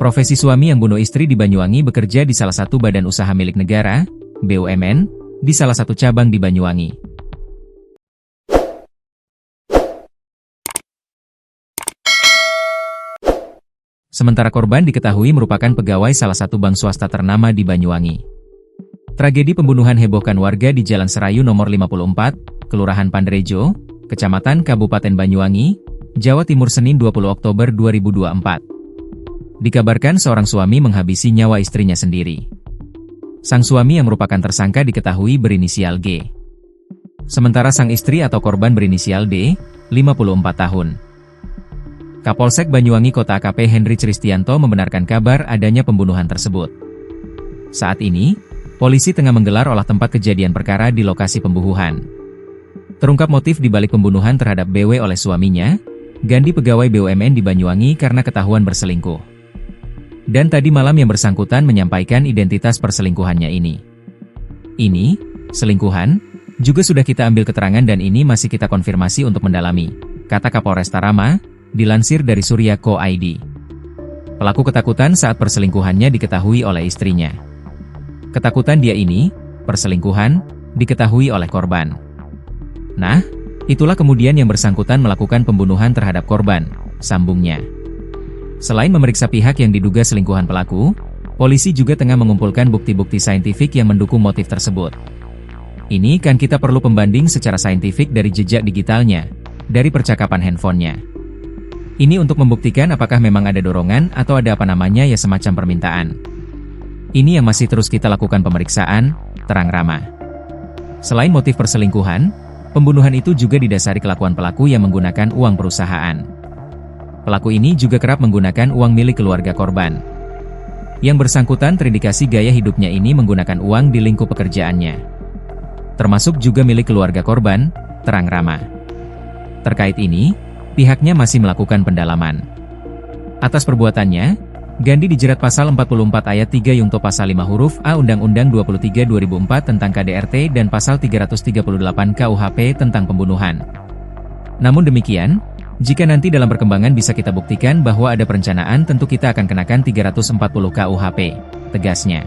Profesi suami yang bunuh istri di Banyuwangi bekerja di salah satu badan usaha milik negara, BUMN, di salah satu cabang di Banyuwangi. Sementara korban diketahui merupakan pegawai salah satu bank swasta ternama di Banyuwangi. Tragedi pembunuhan hebohkan warga di Jalan Serayu nomor 54, Kelurahan Pandrejo, Kecamatan Kabupaten Banyuwangi, Jawa Timur Senin 20 Oktober 2024. Dikabarkan seorang suami menghabisi nyawa istrinya sendiri. Sang suami yang merupakan tersangka diketahui berinisial G. Sementara sang istri atau korban berinisial D, 54 tahun. Kapolsek Banyuwangi Kota AKP Henry Cristianto membenarkan kabar adanya pembunuhan tersebut. Saat ini, polisi tengah menggelar olah tempat kejadian perkara di lokasi pembunuhan. Terungkap motif dibalik pembunuhan terhadap BW oleh suaminya, Gandhi pegawai BUMN di Banyuwangi karena ketahuan berselingkuh. Dan tadi malam yang bersangkutan menyampaikan identitas perselingkuhannya ini. Ini, selingkuhan, juga sudah kita ambil keterangan dan ini masih kita konfirmasi untuk mendalami, kata Kapolresta Rama, dilansir dari Surya.co.id. Pelaku ketakutan saat perselingkuhannya diketahui oleh istrinya. Ketakutan dia ini, perselingkuhan, diketahui oleh korban. Nah, itulah kemudian yang bersangkutan melakukan pembunuhan terhadap korban, sambungnya. Selain memeriksa pihak yang diduga selingkuhan pelaku, polisi juga tengah mengumpulkan bukti-bukti saintifik yang mendukung motif tersebut. Ini kan kita perlu pembanding secara saintifik dari jejak digitalnya, dari percakapan handphonenya. Ini untuk membuktikan apakah memang ada dorongan atau ada apa namanya ya semacam permintaan. Ini yang masih terus kita lakukan pemeriksaan, terang Rama. Selain motif perselingkuhan, pembunuhan itu juga didasari kelakuan pelaku yang menggunakan uang perusahaan. Pelaku ini juga kerap menggunakan uang milik keluarga korban. Yang bersangkutan terindikasi gaya hidupnya ini menggunakan uang di lingkup pekerjaannya. Termasuk juga milik keluarga korban, terang Rama. Terkait ini, pihaknya masih melakukan pendalaman. Atas perbuatannya, Gandhi dijerat pasal 44 ayat 3 Yungto pasal 5 huruf A Undang-Undang 23 2004 tentang KDRT dan pasal 338 KUHP tentang pembunuhan. Namun demikian, jika nanti dalam perkembangan bisa kita buktikan bahwa ada perencanaan tentu kita akan kenakan 340 KUHP, tegasnya.